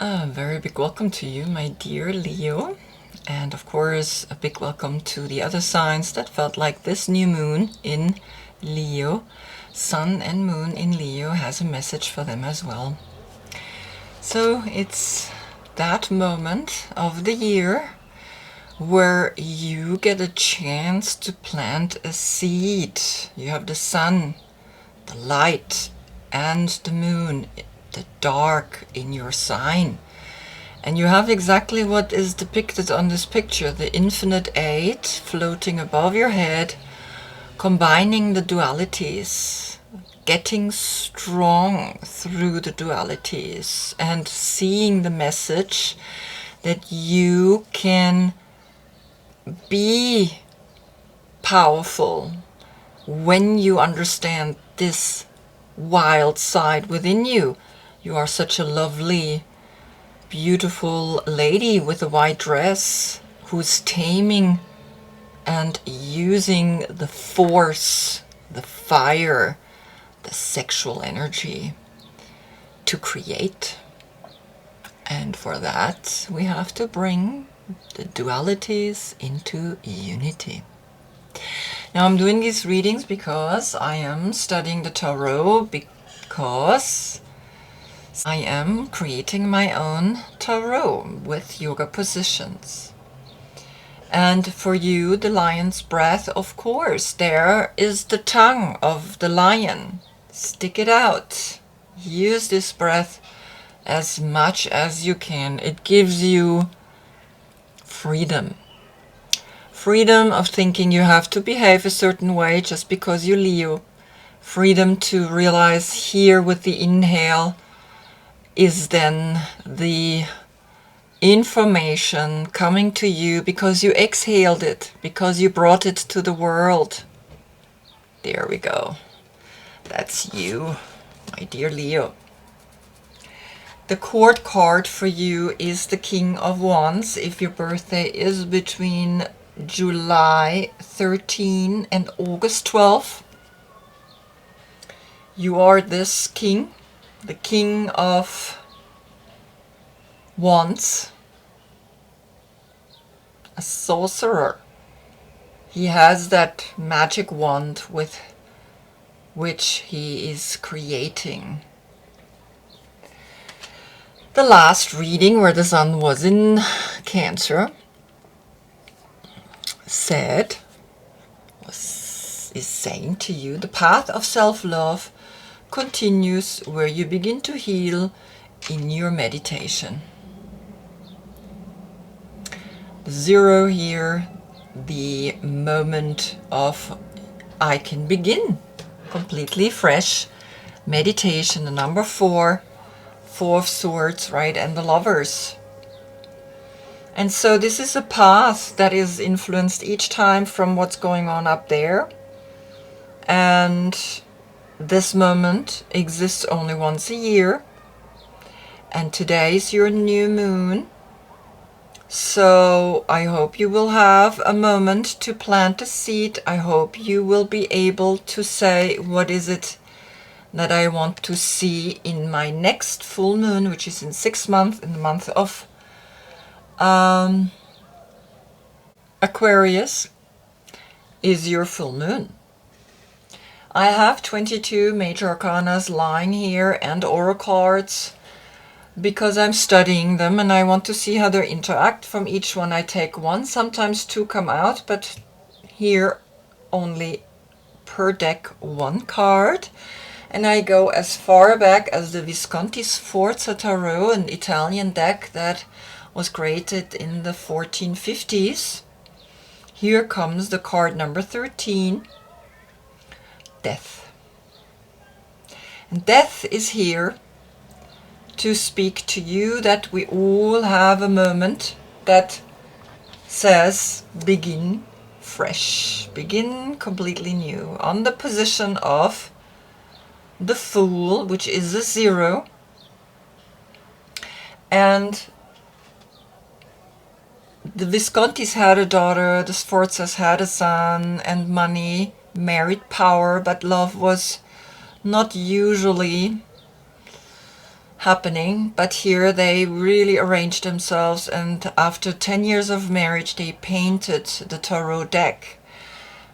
A very big welcome to you, my dear Leo. And of course, a big welcome to the other signs that felt like this new moon in Leo. Sun and moon in Leo has a message for them as well. So it's that moment of the year where you get a chance to plant a seed. You have the sun, the light, and the moon, the dark in your sign. And you have exactly what is depicted on this picture, the infinite eight floating above your head, combining the dualities, getting strong through the dualities, and seeing the message that you can be powerful when you understand this wild side within you. You are such a lovely, beautiful lady with a white dress who's taming and using the force, the fire, the sexual energy to create. And for that, we have to bring the dualities into unity. Now I'm doing these readings because I am studying the tarot, because I am creating my own tarot with yoga positions. And for you, the lion's breath, of course, there is the tongue of the lion. Stick it out. Use this breath as much as you can. It gives you freedom. Freedom of thinking you have to behave a certain way just because you're Leo. Freedom to realize here with the inhale is then the information coming to you because you exhaled it, because you brought it to the world. There we go. That's you, my dear Leo. The court card for you is the King of Wands if your birthday is between July 13 and August 12. You are this king, the King of Wands, a sorcerer. He has that magic wand with which he is creating. The last reading, where the sun was in Cancer, is saying to you, the path of self-love continues where you begin to heal in your meditation. Zero here, the moment of I can begin completely fresh meditation. The number 4 of Swords, right, and the Lovers. And so this is a path that is influenced each time from what's going on up there. And this moment exists only once a year. And today is your new moon. So I hope you will have a moment to plant a seed. I hope you will be able to say, what is it that I want to see in my next full moon, which is in 6 months, in the month of Aquarius, is your full moon. I have 22 major arcanas lying here and oracle cards because I'm studying them and I want to see how they interact. From each one I take one, sometimes 2 come out, but here only per deck 1 card. And I go as far back as the Visconti Sforza Tarot, an Italian deck that was created in the 1450s. Here comes the card number 13, Death. And death is here to speak to you that we all have a moment that says begin fresh, begin completely new, on the position of the Fool, which is a 0, and the Viscontis had a daughter, the Sforzas had a son, and money married power, but love was not usually happening, but here they really arranged themselves, and after 10 years of marriage they painted the tarot deck.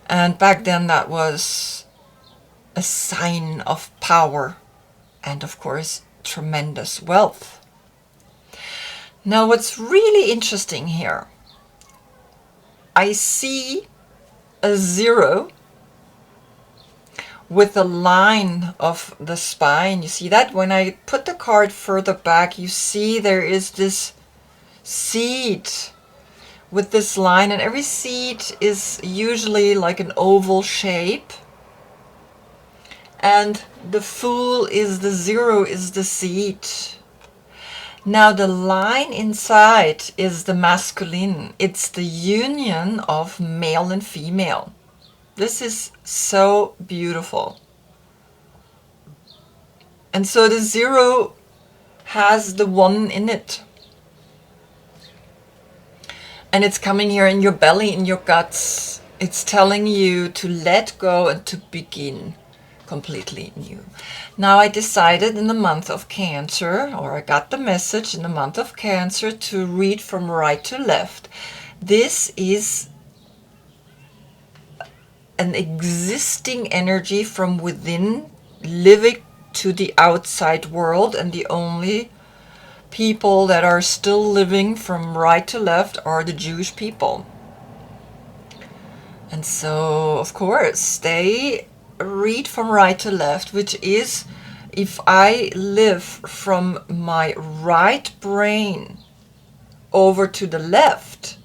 And back then that was a sign of power and of course tremendous wealth. Now what's really interesting here, I see a 0 with a line of the spine. You see that? When I put the card further back, you see there is this seed with this line, and every seed is usually like an oval shape, and the Fool is the 0, is the seed. Now the line inside is the masculine. It's the union of male and female. This is so beautiful. And so the 0 has the 1 in it. And it's coming here in your belly, in your guts. It's telling you to let go and to begin completely new. Now I decided in the month of Cancer, or I got the message in the month of Cancer, to read from right to left. This is an existing energy from within, living to the outside world, and the only people that are still living from right to left are the Jewish people. And so, of course, they read from right to left, which is, if I live from my right brain over to the left,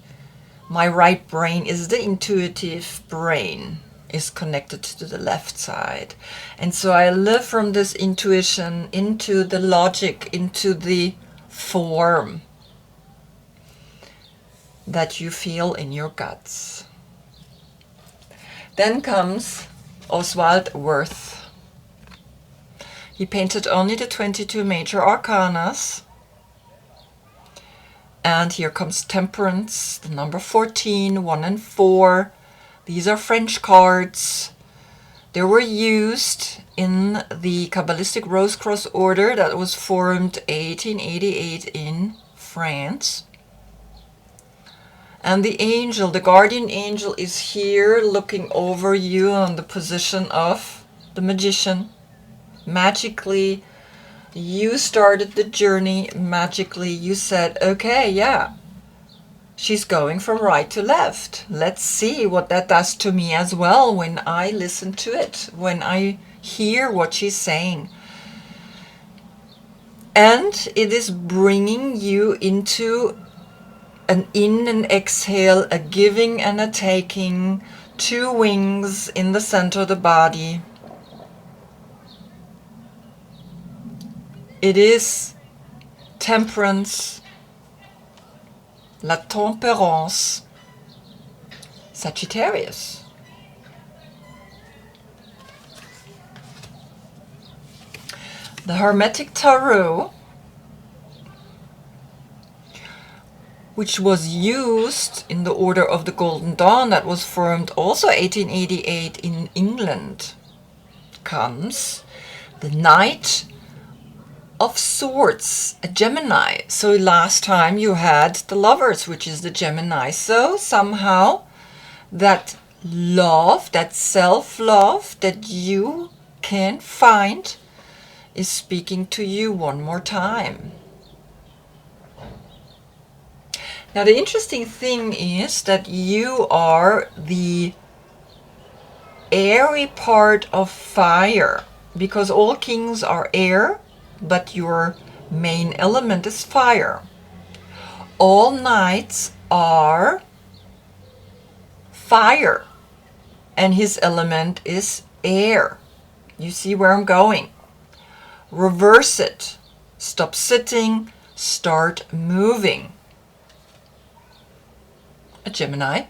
my right brain is the intuitive brain, is connected to the left side. And so I live from this intuition into the logic, into the form that you feel in your guts. Then comes Oswald Wirth. He painted only the 22 major arcanas. And here comes Temperance, the number 14, 1 and 4. These are French cards. They were used in the Kabbalistic Rose Cross Order that was formed 1888 in France. And the angel, the guardian angel, is here looking over you on the position of the magician. Magically, you started the journey. Magically, you said, okay, yeah, she's going from right to left. Let's see what that does to me as well when I listen to it, when I hear what she's saying. And it is bringing you into an in and exhale, a giving and a taking, 2 wings in the center of the body. It is Temperance, la tempérance, Sagittarius. The Hermetic Tarot, which was used in the Order of the Golden Dawn, that was formed also 1888 in England, comes the Knight of Swords, a Gemini. So last time you had the Lovers, which is the Gemini. So somehow that love, that self-love that you can find is speaking to you one more time. Now the interesting thing is that you are the airy part of fire, because all kings are air, but your main element is fire. All knights are fire, and his element is air. You see where I'm going? Reverse it. Stop sitting, start moving. A Gemini,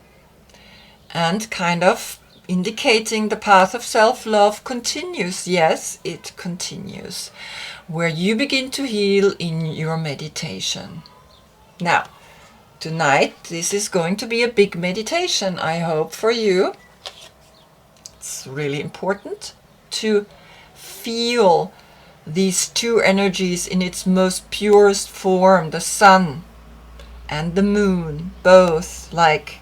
and kind of indicating the path of self-love continues. Yes, it continues, where you begin to heal in your meditation. Now, tonight, this is going to be a big meditation, I hope, for you. It's really important to feel these two energies in its most purest form, the sun and the moon, both like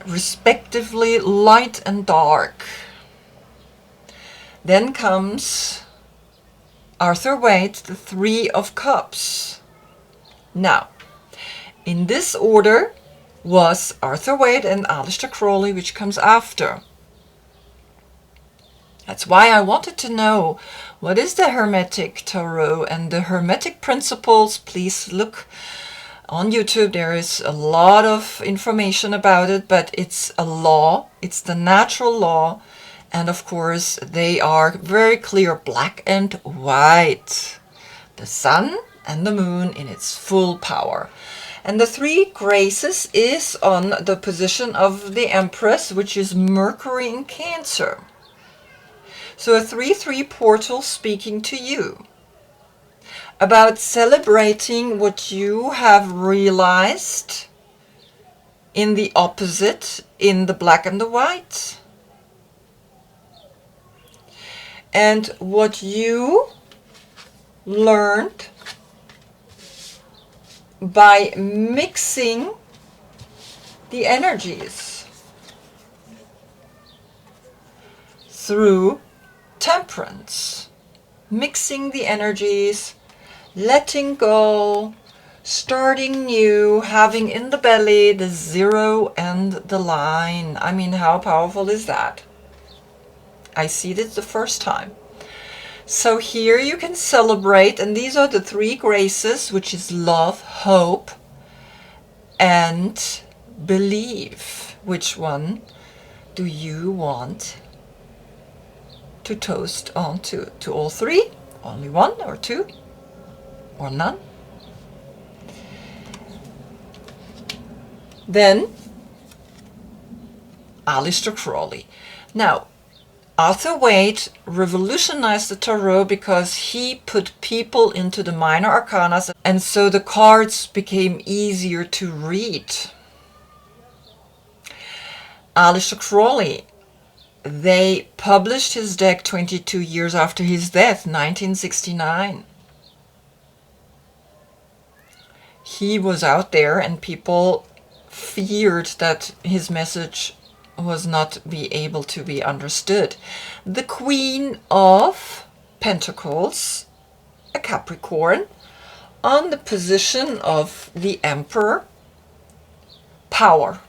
respectively light and dark. Then comes Arthur Waite, the Three of Cups. Now, in this order was Arthur Waite and Aleister Crowley, which comes after. That's why I wanted to know what is the Hermetic Tarot and the Hermetic principles. Please look on YouTube. There is a lot of information about it, but it's a law. It's the natural law. And of course, they are very clear, black and white. The sun and the moon in its full power. And the three graces is on the position of the Empress, which is Mercury in Cancer. So a 3-3 portal speaking to you about celebrating what you have realized in the opposite, in the black and the white, and what you learned by mixing the energies through temperance, mixing the energies, letting go, starting new, having in the belly the 0 and the line. I mean, how powerful is that? I see this the first time. So here you can celebrate, and these are the three graces, which is love, hope, and belief. Which one do you want to toast on to? To all three? Only one or two? Or none? Then Aleister Crowley. Now, Arthur Waite revolutionized the tarot because he put people into the minor arcana, and so the cards became easier to read. Aleister Crowley, they published his deck 22 years after his death, 1969. He was out there and people feared that his message was not be able to be understood. The Queen of Pentacles, a Capricorn, on the position of the Emperor, power.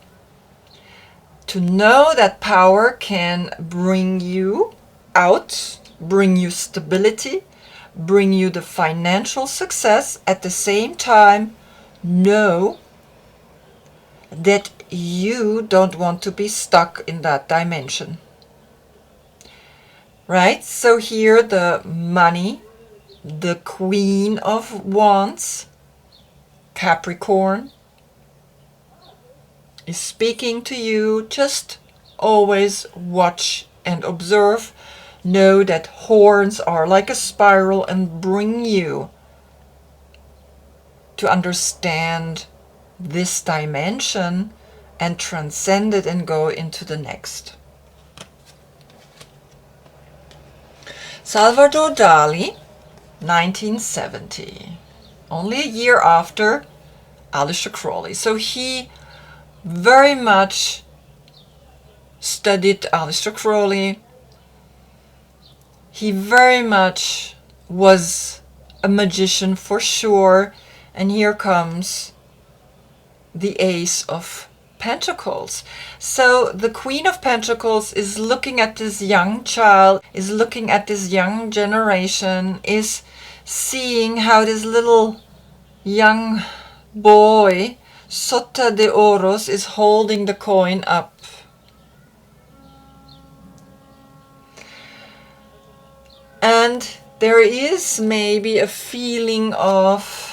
To know that power can bring you out, bring you stability, bring you the financial success, at the same time know that you don't want to be stuck in that dimension. Right? So here the money, the Queen of Wands, Capricorn, is speaking to you. Just always watch and observe. Know that horns are like a spiral and bring you to understand this dimension and transcend it and go into the next. Salvador Dali, 1970, only a year after Aleister Crowley. So he very much studied Aleister Crowley. He very much was a magician for sure. And here comes the Ace of Pentacles. So the Queen of Pentacles is looking at this young child, is looking at this young generation, is seeing how this little young boy, Sota de Oros, is holding the coin up. And there is maybe a feeling of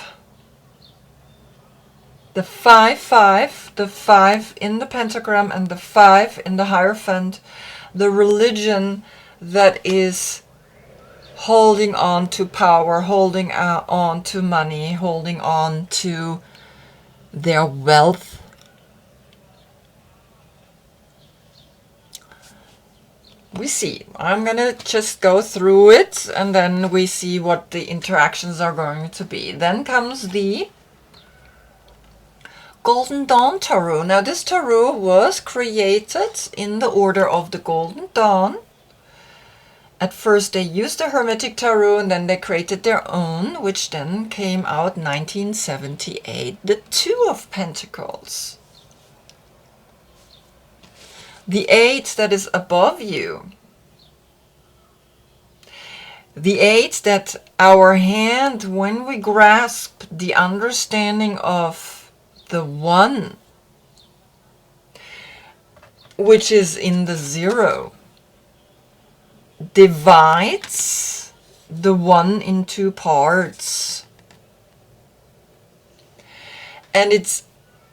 the 5-5, the 5 in the pentagram and the 5 in the Hierophant, the religion that is holding on to power, holding on to money, holding on to their wealth. we see. I'm gonna just go through it and then we see what the interactions are going to be. Then comes the Golden Dawn Tarot. Now this tarot was created in the order of the Golden Dawn. At first they used the Hermetic Tarot and then they created their own, which then came out 1978. The Two of Pentacles. The 8 that is above you. The 8 that our hand, when we grasp the understanding of the 1, which is in the 0, divides the 1 in 2 parts. And it's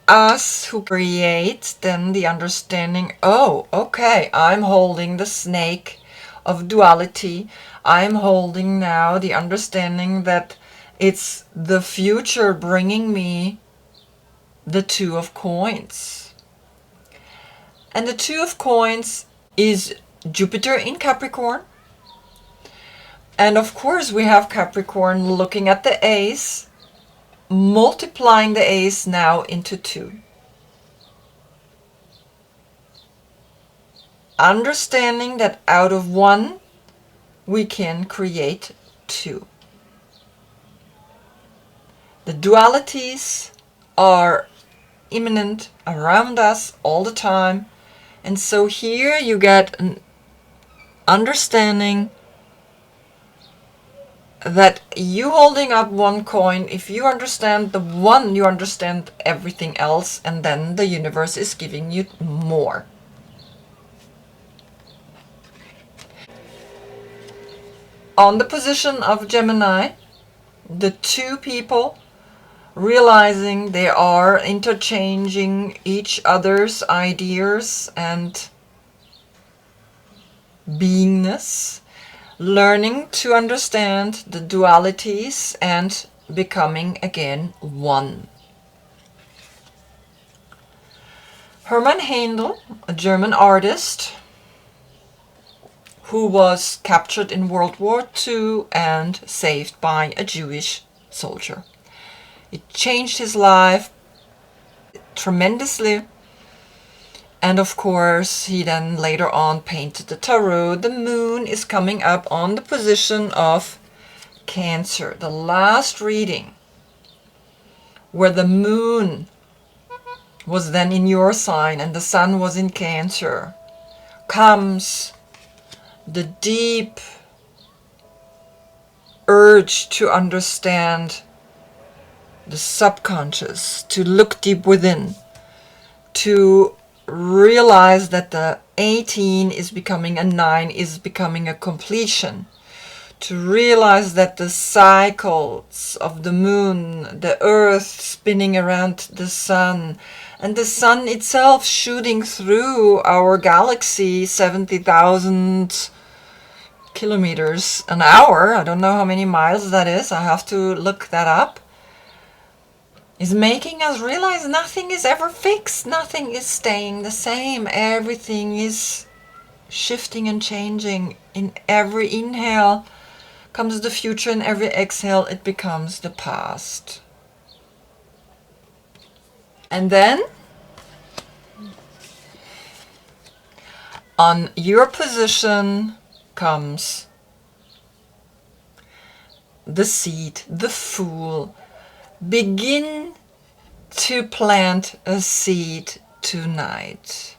us who create then the understanding, oh, okay, I'm holding the snake of duality. I'm holding now the understanding that it's the future bringing me the Two of Coins. And the Two of Coins is Jupiter in Capricorn. And of course we have Capricorn looking at the ace, multiplying the ace now into 2. Understanding that out of 1 we can create 2. The dualities are imminent around us all the time, and so here you get an understanding that you holding up 1 coin, if you understand the 1, you understand everything else, and then the universe is giving you more. On the position of Gemini, the 2 people realizing they are interchanging each other's ideas and beingness, learning to understand the dualities and becoming again 1. Hermann Handel, a German artist who was captured in World War II and saved by a Jewish soldier. It changed his life tremendously. And of course, he then later on painted the tarot. The moon is coming up on the position of Cancer. The last reading, where the moon was then in your sign and the sun was in Cancer, comes the deep urge to understand the subconscious, to look deep within, to realize that the 18 is becoming a 9, is becoming a completion, to realize that the cycles of the moon, the earth spinning around the sun, and the sun itself shooting through our galaxy 70,000 kilometers an hour, I don't know how many miles that is, I have to look that up, is making us realize nothing is ever fixed, nothing is staying the same, everything is shifting and changing. In every inhale comes the future, in every exhale it becomes the past. And then on your position comes the seed, the Fool. Begin to plant a seed tonight.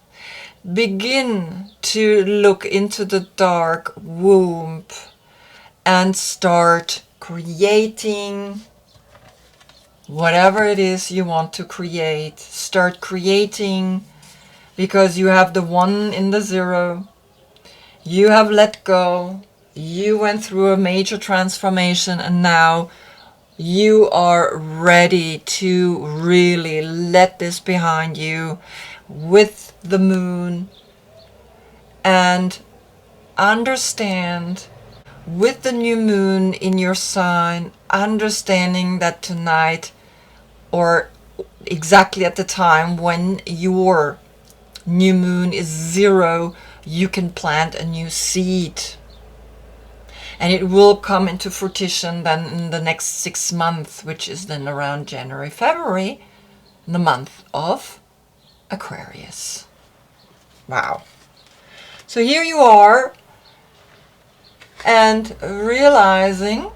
Begin to look into the dark womb and start creating whatever it is you want to create. Start creating, because you have the 1 in the 0. You have let go. You went through a major transformation, and now you are ready to really let this behind you with the moon and understand, with the new moon in your sign, understanding that tonight, or exactly at the time when your new moon is 0, you can plant a new seed. And it will come into fruition then in the next 6 months, which is then around January, February, the month of Aquarius. Wow. So here you are, and realizing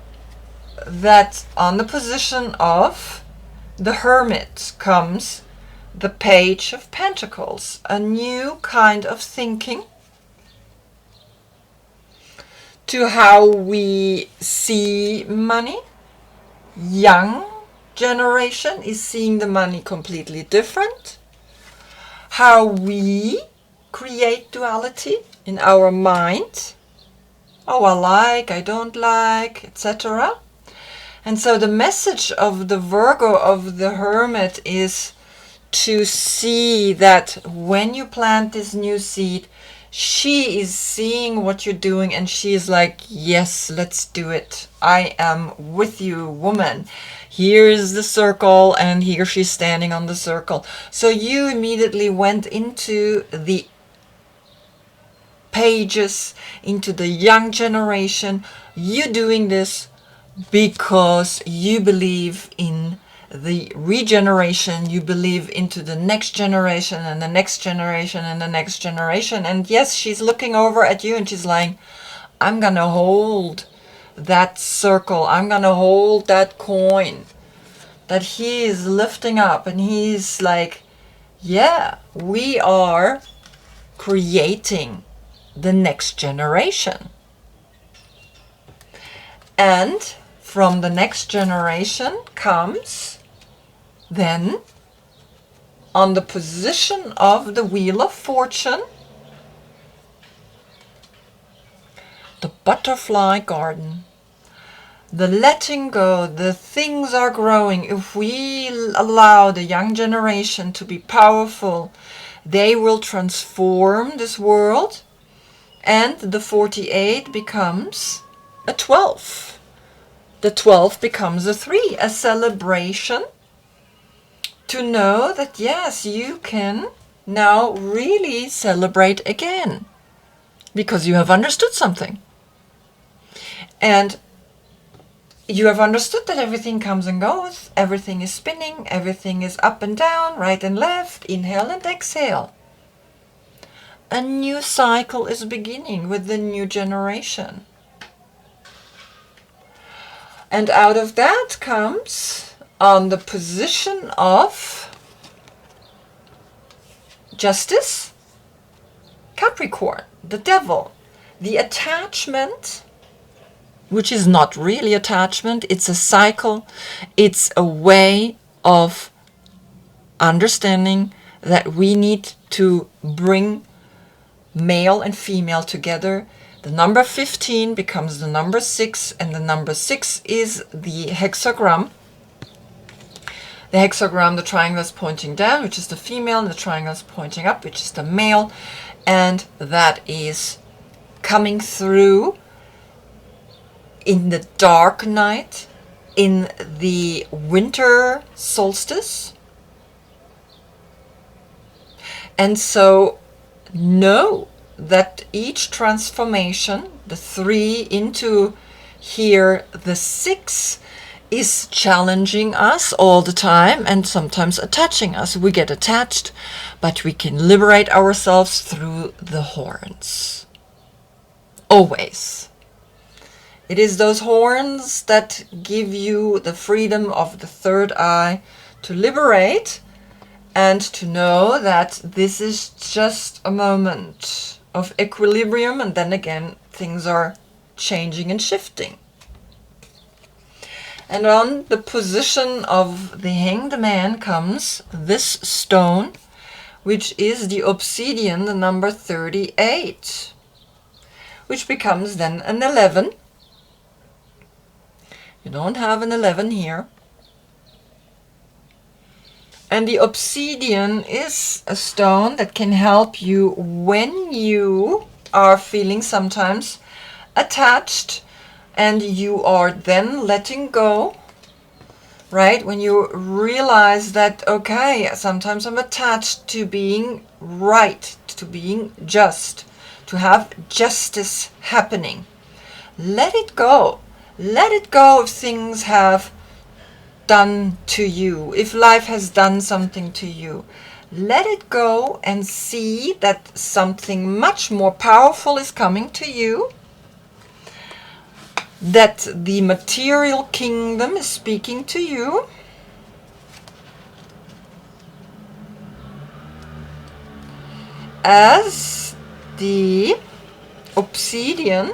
that on the position of the Hermit comes the Page of Pentacles, a new kind of thinking to how we see money. Young generation is seeing the money completely different. How we create duality in our mind. Oh, I like, I don't like, etc. And so the message of the Virgo, of the Hermit, is to see that when you plant this new seed, she is seeing what you're doing and she is like, yes, let's do it. I am with you, woman. Here's the circle, and here she's standing on the circle. So you immediately went into the pages, into the young generation. You doing this because you believe in the regeneration, you believe into the next generation and the next generation and the next generation. And yes, she's looking over at you and she's like, I'm gonna hold that circle, I'm gonna hold that coin that he is lifting up, and he's like, yeah, we are creating the next generation. And from the next generation comes then, on the position of the Wheel of Fortune, the butterfly garden. The letting go, the things are growing. If we allow the young generation to be powerful, they will transform this world, and the 48 becomes a 12. The 12 becomes a 3, a celebration to know that yes, you can now really celebrate again because you have understood something. And you have understood that everything comes and goes, everything is spinning, everything is up and down, right and left, inhale and exhale. A new cycle is beginning with the new generation. And out of that comes, on the position of Justice, Capricorn, the devil, the attachment, which is not really attachment, it's a cycle, it's a way of understanding that we need to bring male and female together. The number 15 becomes the number 6, and the number 6 is the hexagram. The hexagram, the triangle is pointing down, which is the female, and the triangle is pointing up, which is the male. And that is coming through in the dark night, in the winter solstice. And so know that each transformation, the 3 into here, the 6, is challenging us all the time and sometimes attaching us. We get attached, but we can liberate ourselves through the horns. Always. It is those horns that give you the freedom of the third eye to liberate and to know that this is just a moment of equilibrium, and then again things are changing and shifting. And on the position of the Hanged Man comes this stone, which is the obsidian, the number 38, which becomes then an 11. You don't have an 11 here. And the obsidian is a stone that can help you when you are feeling sometimes attached and you are then letting go, right? When you realize that, okay, sometimes I'm attached to being right, to being just, to have justice happening. Let it go. Let it go if things have done to you, if life has done something to you. Let it go and see that something much more powerful is coming to you, that the material kingdom is speaking to you, as the obsidian,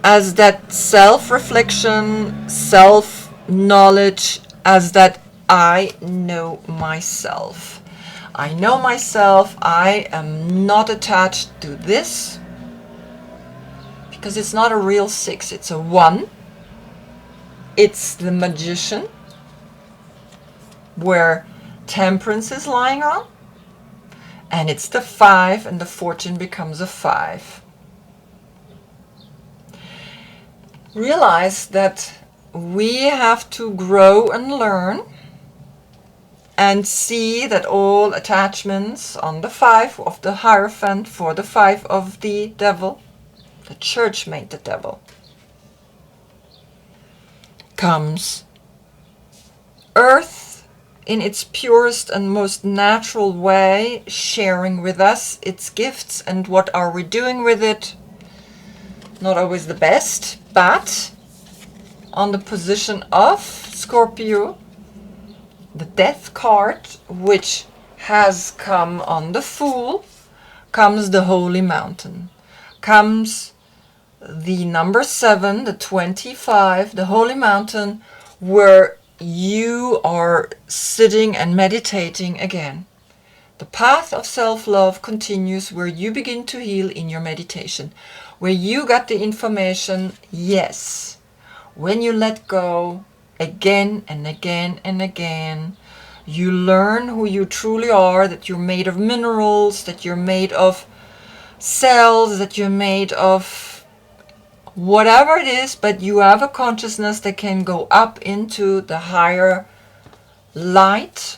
as that self-reflection, self-knowledge, as that I know myself. I know myself. I am not attached to this, because it's not a real 6, it's a 1. It's the magician, where temperance is lying on, and it's the 5, and the fortune becomes a 5. Realize that we have to grow and learn, and see that all attachments on the 5 of the Hierophant for the 5 of the devil, the church made the devil, comes earth in its purest and most natural way, sharing with us its gifts. And what are we doing with it? Not always the best, but on the position of Scorpio, the death card, which has come on the Fool, comes the Holy Mountain, comes the number 7, the 25, the Holy Mountain, where you are sitting and meditating again. The path of self-love continues, where you begin to heal in your meditation, where you got the information, yes, when you let go again and again and again, you learn who you truly are, that you're made of minerals, that you're made of cells, that you're made of whatever it is, but you have a consciousness that can go up into the higher light,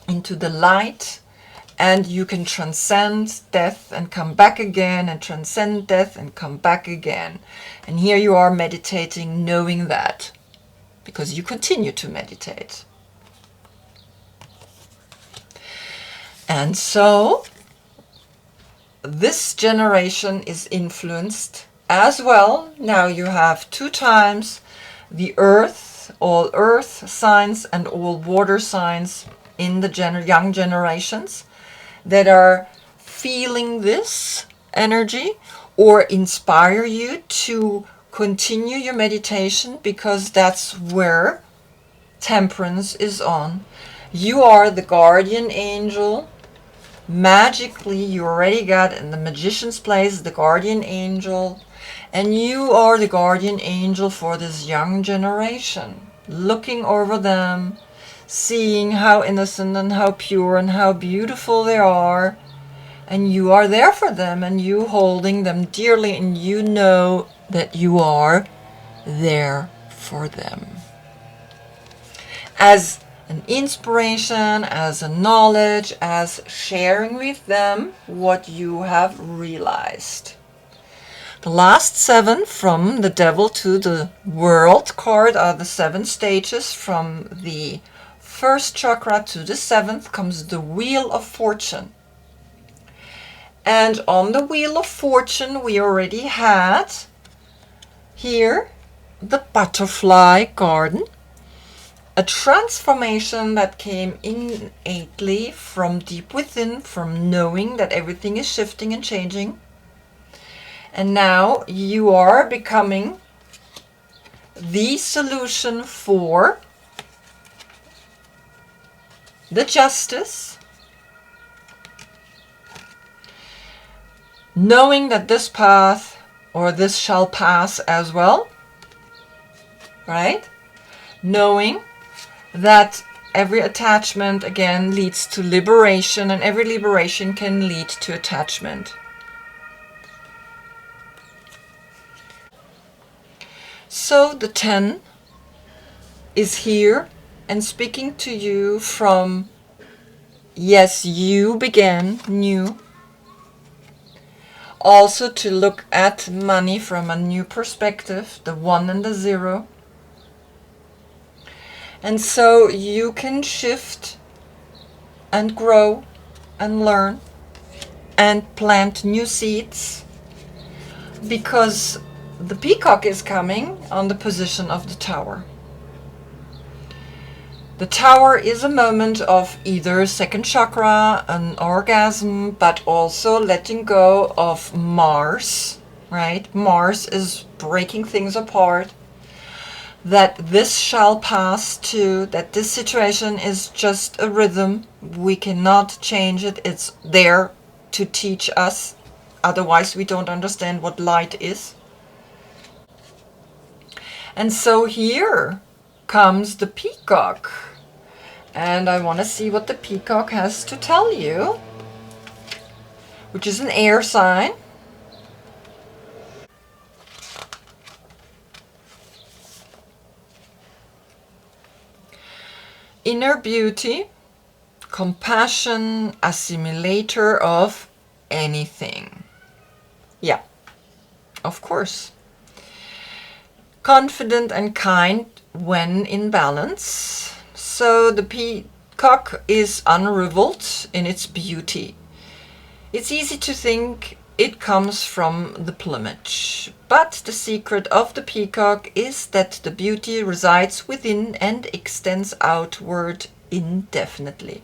into the light, and you can transcend death and come back again, and transcend death and come back again. And here you are meditating, knowing that, because you continue to meditate. And so this generation is influenced as well. Now you have 2 times the earth, all earth signs and all water signs in the young generations that are feeling this energy, or inspire you to continue your meditation, because that's where temperance is on. You are the guardian angel. Magically, you already got in the magician's place the guardian angel, and you are the guardian angel for this young generation, looking over them, seeing how innocent and how pure and how beautiful they are, and you are there for them, and you holding them dearly, and you know that you are there for them as an inspiration, as a knowledge, as sharing with them what you have realized. The last 7 from the devil to the world card are the 7 stages. From the 1st chakra to the 7th comes the Wheel of Fortune. And on the Wheel of Fortune we already had here the butterfly garden, a transformation that came innately from deep within, from knowing that everything is shifting and changing. And now you are becoming the solution for the justice, knowing that this path or this shall pass as well, right? Knowing that every attachment again leads to liberation, and every liberation can lead to attachment. So the 10 is here and speaking to you from Yes, you began new. Also to look at money from a new perspective, the 1 and the 0. And so you can shift and grow and learn and plant new seeds, because the peacock is coming on the position of the tower. The tower is a moment of either second chakra, an orgasm, but also letting go of Mars, right? Mars is breaking things apart. That this shall pass too, that this situation is just a rhythm. We cannot change it. It's there to teach us. Otherwise, we don't understand what light is. And so here comes the peacock. And I want to see what the peacock has to tell you, which is an air sign. Inner beauty, compassion, assimilator of anything. Yeah, of course. Confident and kind when in balance. So the peacock is unrivaled in its beauty. It's easy to think it comes from the plumage, but the secret of the peacock is that the beauty resides within and extends outward indefinitely.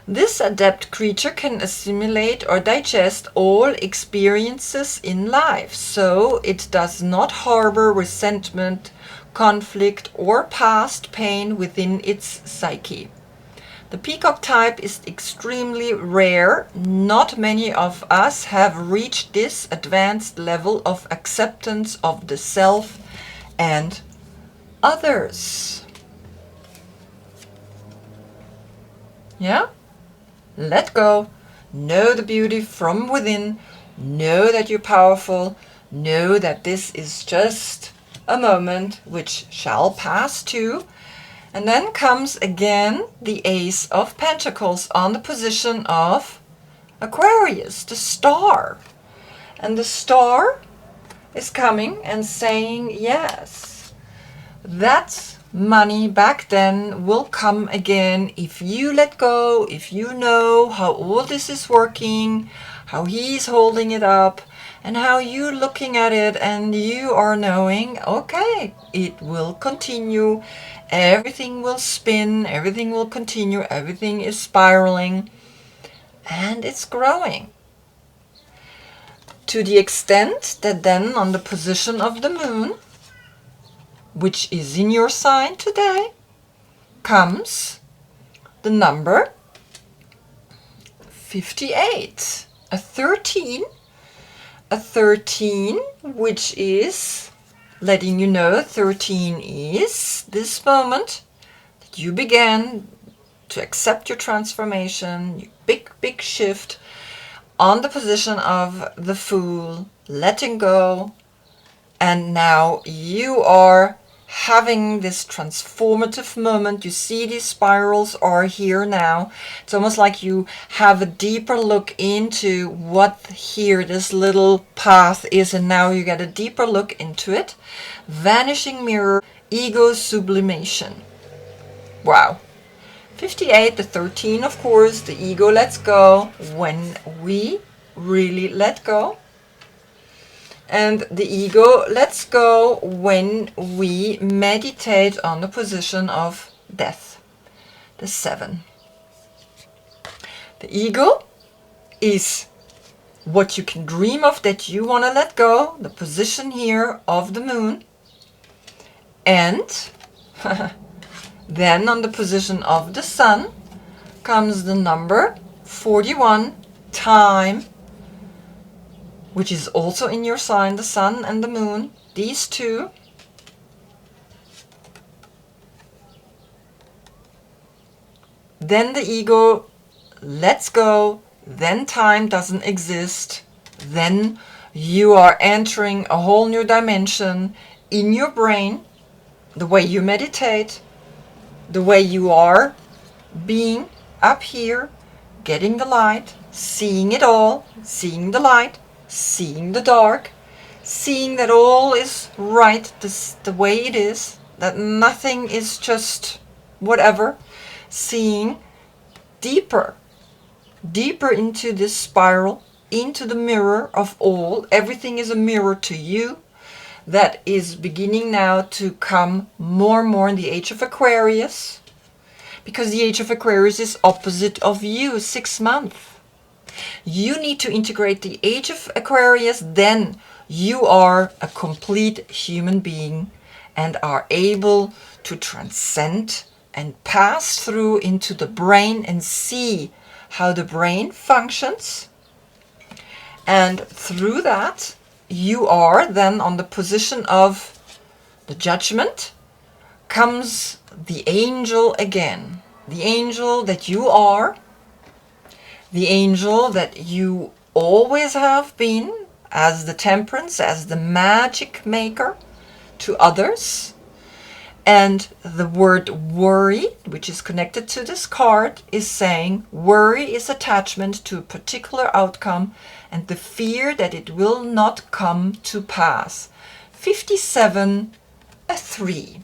This adept creature can assimilate or digest all experiences in life, so it does not harbor resentment, conflict, or past pain within its psyche. The peacock type is extremely rare. Not many of us have reached this advanced level of acceptance of the self and others. Yeah? Let go. Know the beauty from within. Know that you're powerful. Know that this is just a moment which shall pass too. And then comes again the Ace of Pentacles on the position of Aquarius, the star. And the star is coming and saying, yes, that money back then will come again if you let go, if you know how all this is working, how he's holding it up, and how you're looking at it and you are knowing, okay, it will continue, everything will spin, everything will continue, everything is spiraling, and it's growing. To the extent that then on the position of the moon, which is in your sign today, comes the number 58, a 13, which is letting you know 13 is this moment that you began to accept your transformation, your big shift on the position of the Fool, letting go, and now you are having this transformative moment. You see these spirals are here now. It's almost like you have a deeper look into what here this little path is, and now you get a deeper look into it. Vanishing mirror, ego sublimation. Wow. 58, the 13, of course, the ego lets go when we really let go. And the ego lets go when we meditate on the position of death, the 7. The ego is what you can dream of that you want to let go, the position here of the moon. And then on the position of the sun comes the number 41, time, which is also in your sign, the sun and the moon, these two. Then the ego lets go, then time doesn't exist, then you are entering a whole new dimension in your brain, the way you meditate, the way you are being, up here, getting the light, seeing it all, seeing the light, seeing the dark, seeing that all is right the way it is, that nothing is just whatever, seeing deeper into this spiral, into the mirror of all. Everything is a mirror to you. That is beginning now to come more and more in the Age of Aquarius, because the Age of Aquarius is opposite of you, 6 months. You need to integrate the Age of Aquarius, then you are a complete human being and are able to transcend and pass through into the brain and see how the brain functions. And through that, you are then on the position of the judgment. Comes the angel again. The angel that you are. The angel that you always have been, as the temperance, as the magic maker to others. And the word worry, which is connected to this card, is saying worry is attachment to a particular outcome and the fear that it will not come to pass. 57, a 3.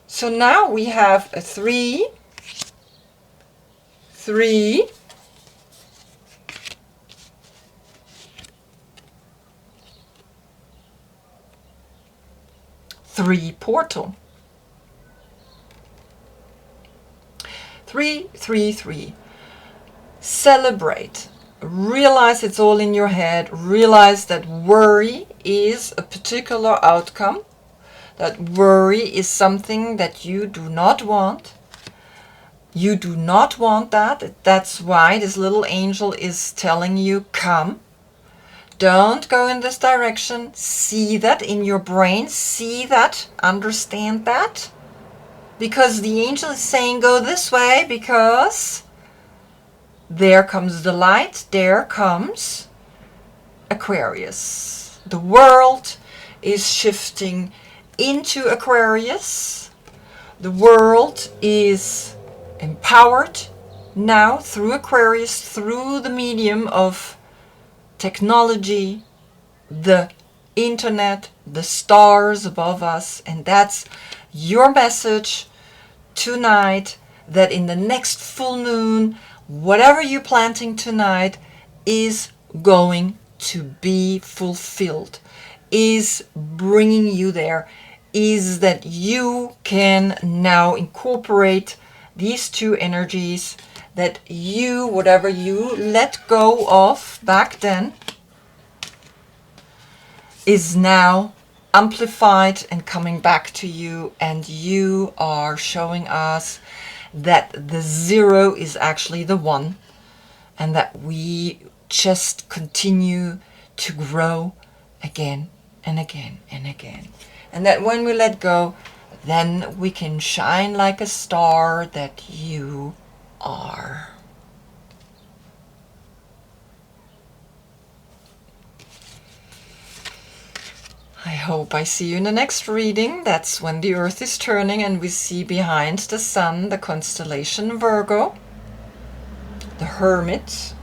So now we have a 3, 3, 3 portal. 3, 3, 3. Celebrate. Realize it's all in your head. Realize that worry is a particular outcome. That worry is something that you do not want. You do not want that. That's why this little angel is telling you, come. Don't go in this direction. See that in your brain. See that. Understand that. Because the angel is saying go this way, because there comes the light. There comes Aquarius. The world is shifting into Aquarius. The world is empowered now through Aquarius, through the medium of technology, the internet, the stars above us. And that's your message tonight, that in the next full moon, whatever you're planting tonight is going to be fulfilled, is bringing you there, is that you can now incorporate these two energies, that you, whatever you let go of back then, is now amplified and coming back to you. And you are showing us that the 0 is actually the 1, and that we just continue to grow again and again and again. And that when we let go, then we can shine like a star that you are. I hope I see you in the next reading. That's when the Earth is turning and we see behind the Sun the constellation Virgo, the Hermit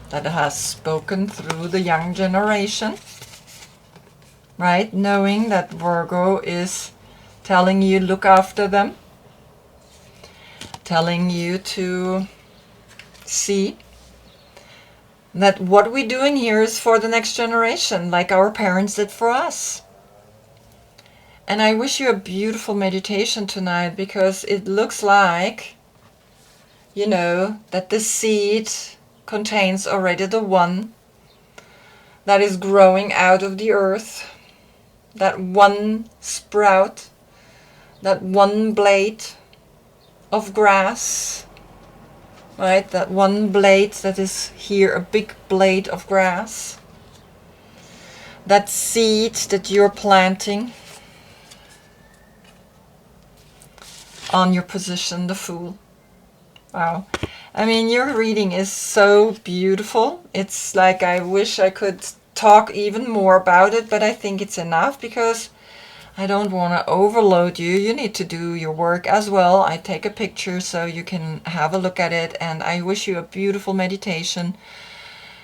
that has spoken through the young generation, right? Knowing that Virgo is telling you look after them, telling you to see that what we're doing here is for the next generation, like our parents did for us. And I wish you a beautiful meditation tonight, because it looks like, you know, that the seed contains already the 1 that is growing out of the earth, that 1 sprout, that 1 blade of grass, right? That 1 blade that is here, a big blade of grass. That seed that you're planting on your position, the Fool. Wow. I mean, your reading is so beautiful. It's like I wish I could talk even more about it, but I think it's enough, because I don't want to overload you. You need to do your work as well. I take a picture so you can have a look at it, and I wish you a beautiful meditation.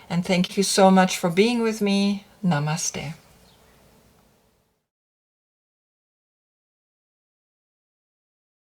And thank you so much for being with me. Namaste.